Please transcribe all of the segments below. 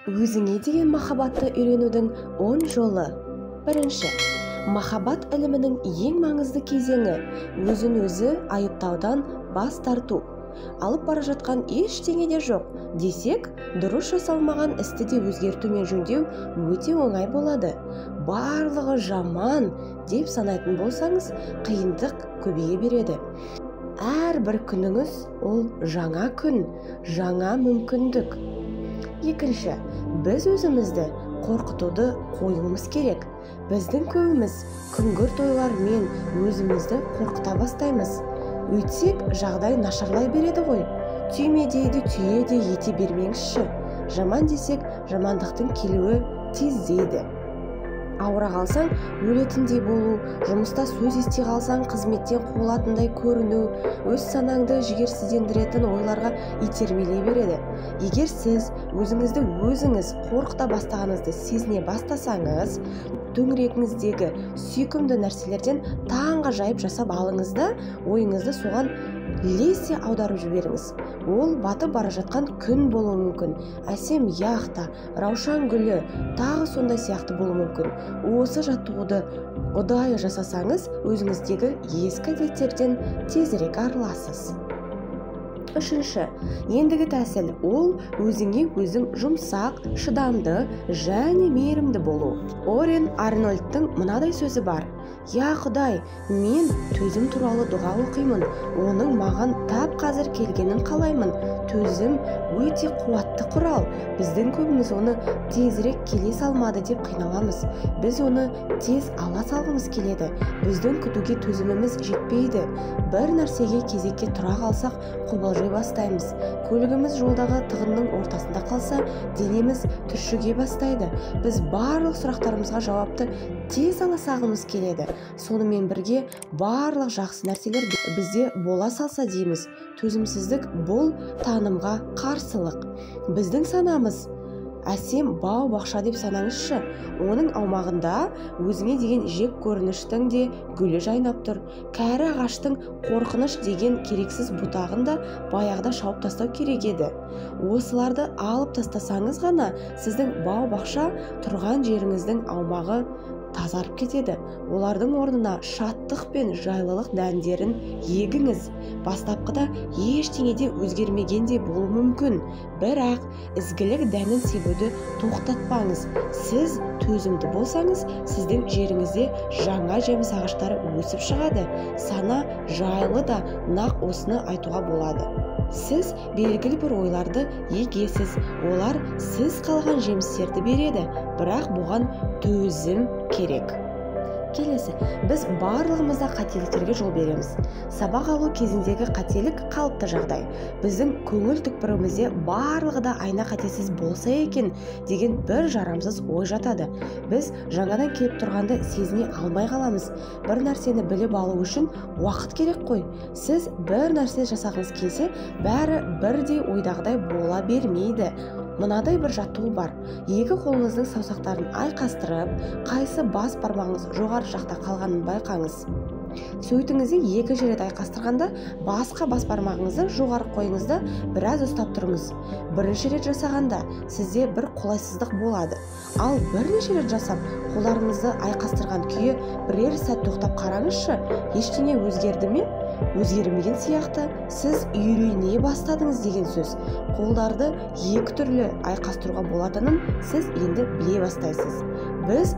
Өзіңе деген махаббатты үйренудің 10 жолы. Бірінші, махаббат ілімінің ең маңызды кезеңі өзін өзі айыптаудан бас тарту. Алып бара жатқан ештеңе де жоқ десек, дұрыс жасалмаған істі де өзгерту мен жөндеу өте оңай болады. Барлығы жаман деп санайтын болсаңыз, қиындық көбейе береді. Әрбір күніңіз ол жаңа күн, жаңа мүмкіндік. Екінші, біз өзімізді қорқытуды қоюымыз керек. Біздің көбіміз күңгірт ойлармен өзімізді қорқыта бастаймыз. Өйтсек, жағдай нашарлай береді ғой. Түйме дейді, түйе де ете бермеңізші. Жаман десек, жамандықтың келуі тездейді. Ауыра қалсаң, өлетіндей болу, жұмыста сөз ести қалсаң, қызметтен қуылатындай көріну, өз санаңды жігерсіздендіретін ойларға итермелей береді. Егер сіз өзіңізді өзіңіз қорқыта бастағаныңызды сезіне бастасаңыз, төңірегіңіздегі сүйкімді нәрселерден таңға жайып жасап алыңыз да, ойыңызды соған лезде аударып жіберіңіз. Ол батып бара жатқан күн болуы мүмкін, әсем яхта, раушан гүлі, тағы сондай сияқты болуы мүмкін. Осы жаттығуды ұдайы жасасаңыз, өзіңіздегі ескі әдеттерден тезірек арыласыз. Үшінші, ендігі тәсіл ол өзіңе өзің жұмсақ, шыдамды және мейірімді болу. Орен Арнольдтың мынадай сөзі бар: «Я Құдай, мен төзім туралы дұға оқимын. Оның маған тап қазір келгенін қалаймын. Төзім өте қуатты құрал. Біздің көбіміз оны тезірек келе салмады деп қиналамыз. Біз оны тез ала салғымыз келеді. Біздің күтуге төзіміміз жетпейді. Бір нәрсеге кезекке тұра қалсақ, қобалжи бастаймыз. Көлігіміз жолдағы тығынның ортасында қалса, денеміз түршіге бастайды. Біз барлық сұрақтарымызға жауапты тез ала салғымыз келеді. Сонымен бірге барлық жақсы нәрселер бізде бола салса дейміз. Төзімсіздік бұл танымға қарсылық. Біздің санамыз әсем бау-бақша деп санаңызшы. Оның аумағында өзіңе деген жек көрініштің де гүлі жайнап тұр. Кәрі ағаштың қорқыныш деген керексіз бұтағын да баяғыда шауып тастау керек еді. Осыларды алып тастасаңыз ғана сіздің бау-бақша тұрған жеріңіздің аумағы тазарып кетеді. Олардың орнына шаттық пен жайлылық дәндерін егіңіз. Бастапқыда ештеңеде өзгермегенде болуы мүмкін, бірақ ізгілік дәнін себуді тоқтатпаңыз. Сіз төзімді болсаңыз, сіздің жеріңізде жаңа жеміс ағаштары өсіп шығады. Сана жайлы да нақ осыны айтуға болады. Сіз белгілі бір ойларды егесіз, олар сіз қалаған жемістерді береді, бірақ бұған төзім керек. Келесі, біз барлығымызда қателіктерге жол береміз. Сабақ алу кезіндегі қателік қалыпты жағдай. Біздің көңіл түкпірімізде барлығы да айна қатесіз болса екен деген бір жарамсыз ой жатады. Біз жаңадан келіп тұрғанды сезіне алмай қаламыз. Бір нәрсені біліп алу үшін уақыт керек қой. Сіз бір нәрсе жасағыңыз келсе, бәрі бірдей ойдағыдай бола бермейді. Мынадай бір жаттығу бар. Екі қолыңыздың саусақтарын айқастырып, қайсы бас бармағыңыз жоғары жақта қалғанын байқаңыз. Сөйтіңізде екінші рет айқастырғанда басқа бас бармағыңызды жоғары қойыңыз да біраз ұстап тұрыңыз. Бірінші рет жасағанда сізде бір қолайсыздық болады. Ал бірнеше рет жасап, қолдарыңызды айқастырған күйі бірер сәт тоқтап қараңызшы, ештеңе өзгерді ме? Өзгермеген сияқты, сіз үйрене бастадыңыз деген сөз. Қолдарды екі түрлі айқастыруға болатынын сіз енді біле бастайсыз. Біз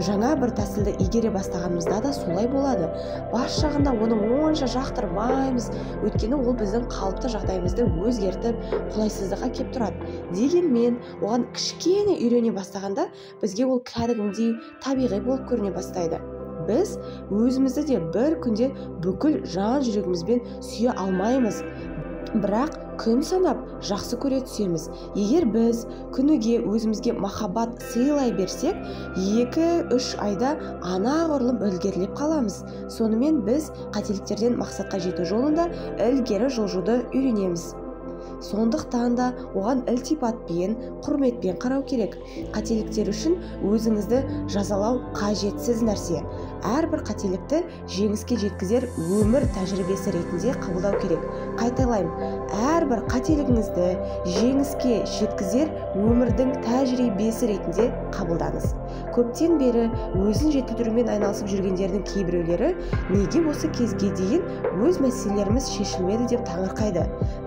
жаңа бір тәсілді игере бастағанымызда да солай болады. Бас жағында оны онша жақтырмаймыз, өйткені ол біздің қалыпты жағдайымызды өзгертіп, қолайсыздыққа кеп тұрады. Дегенмен, оған кішкене үйрене бастағанда, бізге ол кәдімгідей табиғи болып көріне бастайды. Біз өзімізді де бір күнде бүкіл жан жүрегімізбен сүйе алмаймыз. Бірақ күн санап жақсы көре түсеміз. Егер біз күніге өзімізге махаббат сыйлай берсек, 2-3 айда анағұрлым ілгерілеп қаламыз. Сонымен біз қателіктерден мақсатқа жету жолында ілгері жылжуды үйренеміз. Сондықтан да оған ілтипатпен, құрметпен қарау керек. Қателіктер үшін өзіңізді жазалау қажетсіз нәрсе. Әрбір қателікті жеңіске жеткізер өмір тәжірибесі ретінде қабылдау керек. Қайталаймын, әрбір қателігіңізді жеңіске жеткізер өмірдің тәжірибесі ретінде қабылдаңыз. Көптен бері өзін жетілдірумен айналысып жүргендердің кейбіреулері неге осы кезге дейін өз мәселелеріміз шешілмеді деп таңырқайды.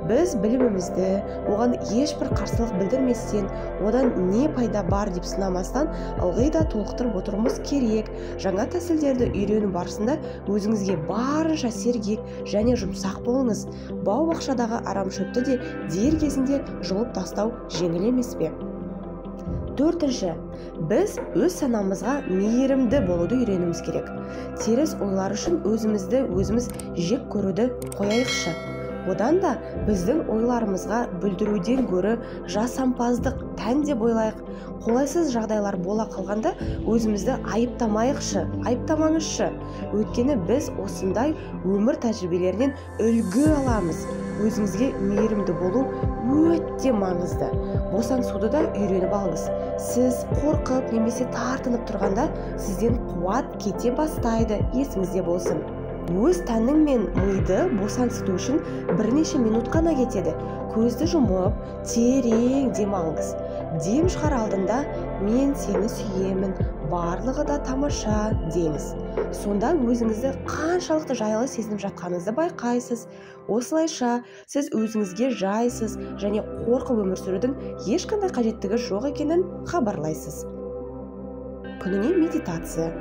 Біз білімімізді оған ешбір қарсылық білдірместен, одан не пайда бар деп сынамастан ылғи да толықтырып отыруымыз керек. Жаңа тәсілдерді үйрену барысында өзіңізге барынша сергек және жұмсақ болыңыз. Бау-бақшадағы арам шөпті де дер кезінде жұлып тастау жеңіл емес пе? Төртінші, біз өз санамызға мейірімді болуды үйренуіміз керек. Теріс ойлар үшін өзіміз жек көруді қояйықшы. Одан да біздің ойларымызға бүлдіруден гөрі жасампаздық тән деп ойлайық. Қолайсыз жағдайлар бола қалғанда өзімізді айыптамаңызшы. Өйткені біз осындай өмір тәжірибелерінен үлгі аламыз. Өзіңізге мейірімді болу өте маңызды. Босаңсуды да үйреніп алыңыз. Сіз қорқып немесе тартынып тұрғанда сізден қуат кете бастайды, есіңізде болсын. Өз тәнің мен миды босаңсыту үшін бірнеше минут қана кетеді. Көзді жұмып, терең дем алыңыз. Дем шығар алдында мен сені сүйемін, барлығы да тамаша деңіз. Сонда өзіңізді қаншалықты жайлы сезініп жатқаныңызды байқайсыз. Осылайша сіз өзіңізге жайсыз және қорқып өмір сүрудің ешқандай қажеттігі жоқ екенін хабарлайсыз. Күніне медитация.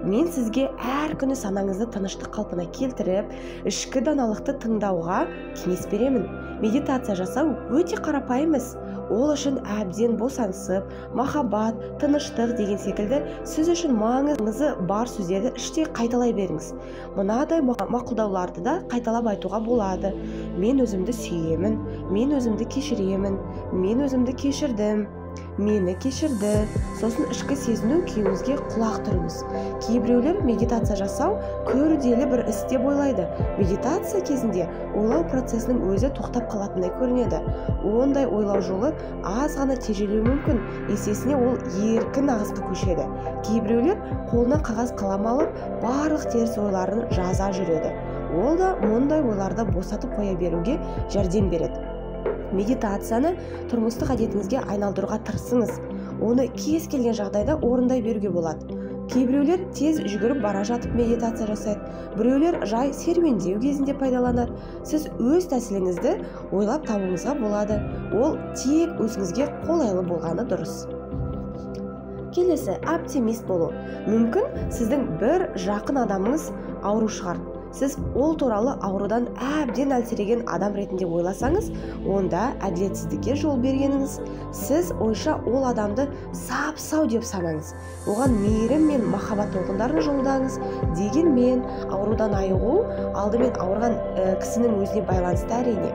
Мен сізге әр күні санаңызды тыныштық қалпына келтіріп, ішкі даналықты тыңдауға кеңес беремін. Медитация жасау өте қарапайым іс. Ол үшін әбден босаңсып, махаббат, тыныштық деген секілді сіз үшін маңызы бар сөздерді іштей қайталай беріңіз. Мынадай мақұлдауларды да қайталап айтуға болады. Мен өзімді сүйемін, мен өзімді кешіремін, мен өзімді кешірдім, мені кешірді. Сосын ішкі сезіну күйіңізге құлақ түріңіз. Кейбіреулер медитация жасау күрделі бір іс деп ойлайды. Медитация кезінде ойлау процесінің өзі тоқтап қалатындай көрінеді. Ондай ойлау жолы аз ғана тежелуі мүмкін. Есесіне ол еркін ағысқа көшеді. Кейбіреулер қолына қағаз қалам алып, барлық теріс ойларын жаза жүреді. Ол да мұндай ойларды босатып қоя беруге жәрдем береді. Медитацияны тұрмыстық әдетіңізге айналдыруға тырысыңыз. Оны кез келген жағдайда орындай беруге болады. Кейбіреулер тез жүгіріп бара жатып медитация жасайды. Біреулер жай серуендеу кезінде пайдаланады. Сіз өз тәсіліңізді ойлап табуыңызға болады. Ол тек өзіңізге қолайлы болғаны дұрыс. Келесі, оптимист болу. Мүмкін сіздің бір жақын адамыңыз ауру шығар. Сіз ол туралы аурудан әбден әлсіреген адам ретінде ойласаңыз, онда әділетсіздікке жол бергеніңіз. Сіз ойша ол адамды сап-сау деп санаңыз. Оған мейірім мен махаббат толқындарын жолдаңыз. Дегенмен, аурудан айығу алдымен ауырған кісінің өзіне байланысты әрине.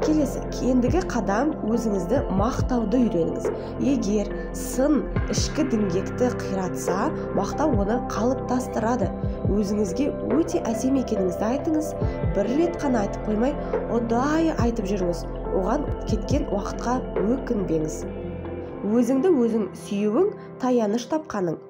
Келесі, ендігі қадам өзіңізді мақтауды үйреніңіз. Егер сын ішкі діңгекті қиратса, мақтау оны қалыптастырады. Өзіңізге өте әсем екеніңізді айтыңыз. Бір рет қана айтып қоймай, ұдайы айтып жүріңіз. Оған кеткен уақытқа өкінбеңіз. Өзіңді өзің сүюің таяныш тапқаның.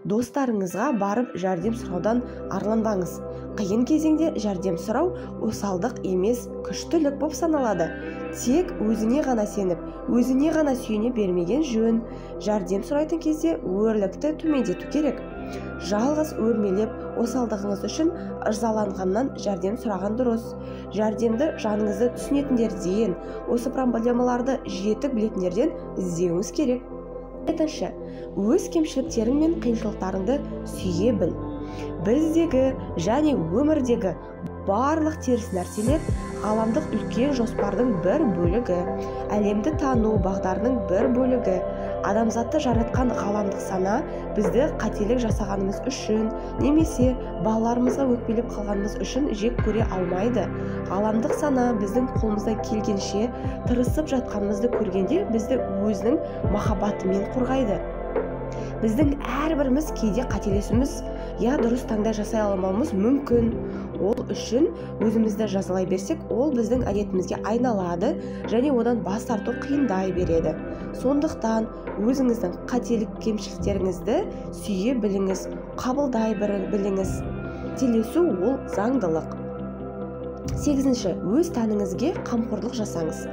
Достарыңызға барып жәрдем сұраудан арланбаңыз. Қиын кезеңде жәрдем сұрау осалдық емес, күштілік болып саналады. Тек өзіне ғана сеніп, өзіне ғана сүйене бермеген жөн. Жәрдем сұрайтын кезде өрлікті төмендету керек. Жалғыз өрмелеп, осалдығыңыз үшін ырзаланғаннан жәрдем сұраған дұрыс. Жәрдемді жаныңызды түсінетіндерден, осы проблемаларды жетік білетіндерден іздеуіңіз керек. Екінші, өз кемшіліктерің мен қиыншылықтарыңды сүйе біл. Біздегі және өмірдегі барлық теріс нәрселер ғаламдық үлкен жоспардың бір бөлігі, әлемді тану бағдарының бір бөлігі. Адамзатты жаратқан ғаламдық сана бізді қателік жасағанымыз үшін немесе балаларымызға өкпелеп қалғанымыз үшін жек көре алмайды. Ғаламдық сана біздің қолымыздан келгенше тырысып жатқанымызды көргенде бізді өзінің махаббатымен қорғайды. Біздің әрбіріміз кейде қателесіміз, дұрыс таңдай жасай алмауымыз мүмкін. Ол үшін өзімізді жазалай берсек, ол біздің әдетімізге айналады және одан бас тарту қиындай береді. Сондықтан өзіңіздің қателік кемшіліктеріңізді сүйе біліңіз, қабылдай біліңіз. Қателесу ол заңдылық. 8-ші, өз тәніңізге қамқорлық жасаңыз.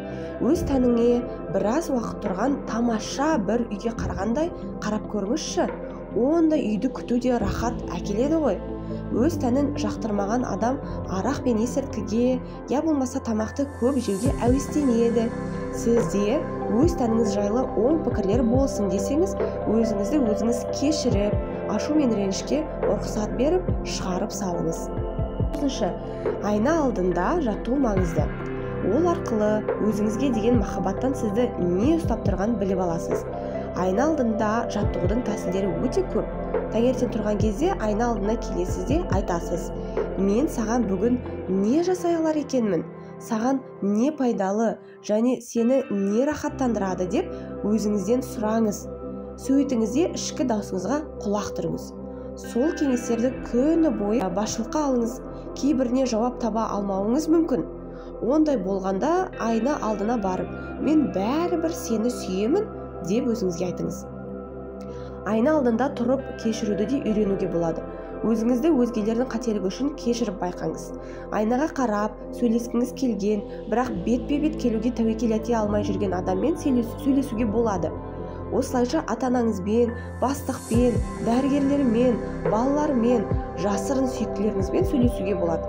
Өз тәніңе біраз уақыт тұрған тамаша бір үйге қарағандай қарап көріңізші. Ондай үйді күту де рахат әкеледі ғой. Өз тәнін жақтырмаған адам арақ пен есірткіге, болмаса тамақты көп жеуге әуестенеді. Сізде өз тәніңіз жайлы оң пікірлер болсын десеңіз, өзіңізді өзіңіз кешіріп, ашу мен ренішке рұқсат беріп, шығарып салыңыз. 9-шы, айна алдында жаттығу маңызды. Ол арқылы өзіңізге деген махаббаттан сізді не ұстап тұрғанын біліп аласыз. Айна алдында жаттығудың тәсілдері өте көп. Таңертең тұрған кезде айна алдына келесіз де айтасыз: мен саған бүгін не жасай алар екенмін? Саған не пайдалы және сені не рахаттандырады деп өзіңізден сұраңыз. Сөйтіңіз де ішкі даусыңызға құлақ түріңіз. Сол кеңестерді күні бойы басшылыққа алыңыз. Кейбіріне жауап таба алмауыңыз мүмкін. Ондай болғанда айна алдына барып, мен бәрібір сені сүйемін деп өзіңізге айтыңыз. Айна алдында тұрып кешіруді де үйренуге болады. Өзіңізді өзгелердің қателігі үшін кешіріп байқаңыз. Айнаға қарап, сөйлескіңіз келген, бірақ бетпе-бет келуге тәуекел ете алмай жүрген адаммен сөйлесуге болады. Осылайша ата-анаңызбен, бастықпен, дәрігерлермен, балалармен, жасырын сүйіктілеріңізбен сөйлесуге болады.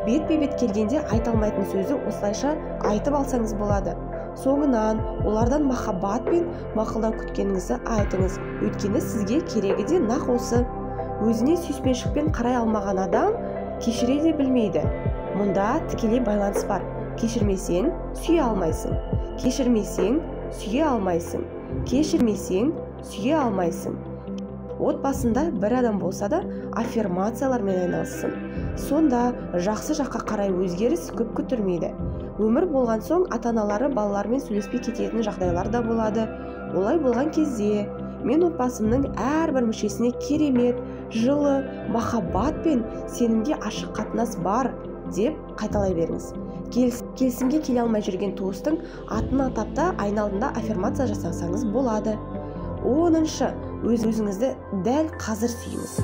Бетпе-бет келгенде айта алмайтын сөзді осылайша айтып алсаңыз болады. Соңынан олардан махаббат пен мақұлдау күткеніңізді айтыңыз. Өйткені сізге керегі де нақ осы. Өзіне сүйіспеншілікпен қарай алмаған адам кешіре де білмейді. Мұнда тікелей байланыс бар. Кешірмесең, сүйе алмайсың. Кешірмесең, сүйе алмайсың. Кешірмесең, сүйе алмайсың. Отбасында бір адам болса да аффирмациялармен айналыссын. Сонда жақсы жаққа қарай өзгеріс көп күттірмейді. Өмір болған соң ата-аналары балалармен сөйлеспей кететін жағдайлар да болады. Олай болған кезде мен отбасымның әрбір мүшесіне керемет, жылы, махаббат пен сенімге ашық қатынас бар деп қайталай беріңіз. Келісімге келе алмай жүрген туыстың атын атап та айна алдында аффирмация жасасаңыз болады. 10-шы, өзіңізді дәл қазір сүйіңіз.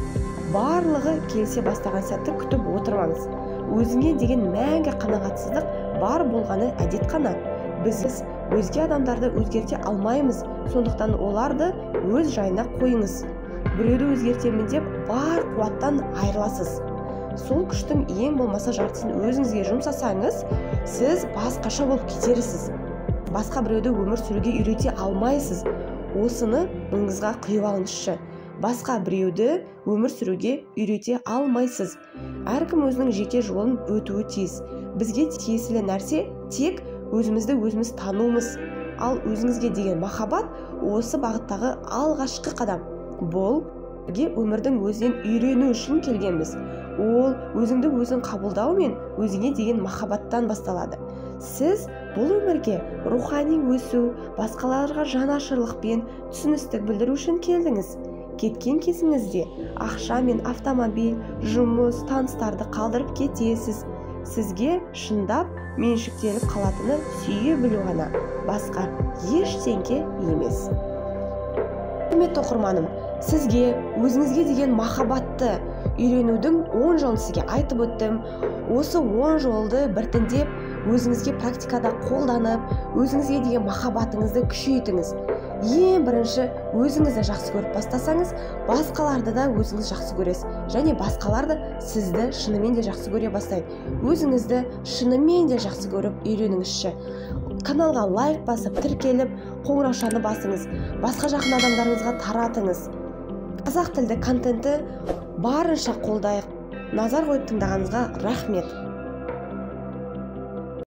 Барлығы келсе бастаған сәтті күтіп отырмаңыз. Өзіңе деген мәңгі қанағатсыздық бар болғаны әдет қана. Біз өзге адамдарды өзгерте алмаймыз, сондықтан оларды өз жайына қойыңыз. Біреуді өзгертемін деп бар қуаттан айырыласыз. Сол күштің ең болмаса жартысын өзіңізге жұмсасаңыз, сіз басқаша болып кетерсіз. Басқа біреуді өмір сүруге үйрете алмайсыз. Осыны мыңыңызға құйып алыңызшы. Басқа біреуді өмір сүруге үйрете алмайсыз. Әркім өзінің жеке жолын өтуі тиіс. Бізге тиесілі нәрсе тек өзімізді өзіміз тануымыз. Ал өзіңізге деген махаббат осы бағыттағы алғашқы қадам. Бұл өмірдің өзінен үйрену үшін келгенбіз. Ол өзіңді өзің қабылдау мен өзіңе деген махаббаттан басталады. Сіз бұл өмірге рухани өсу, басқаларға жанашырлық пен түсіністік білдіру үшін келдіңіз. Кеткен кезіңізде ақша мен автомобиль, жұмыс, таныстарды қалдырып кетесіз. Сізге шындап меншіктеліп қалатыны сүйе білу ғана, басқа ештеңе емес. Құрметті оқырманым, сізге өзіңізге деген махаббатты үйренудің 10 жолын сізге айтып өттім. Осы 10 жолды біртіндеп өзіңізге практикада қолданып, өзіңізге деген махаббатыңызды күшейтіңіз. Ең бірінші өзіңізді жақсы көріп бастасаңыз, басқаларды да өзіңіз жақсы көресіз, және басқалар да сізді шынымен де жақсы көре бастайды. Өзіңізді шынымен де жақсы көріп үйреніңізші. Каналға лайк басып, тіркеліп, қоңыраушаны басыңыз, басқа жақын адамдарыңызға таратыңыз. Қазақ тілді контентті барынша қолдайық. Назар қойып тыңдағаныңызға рахмет.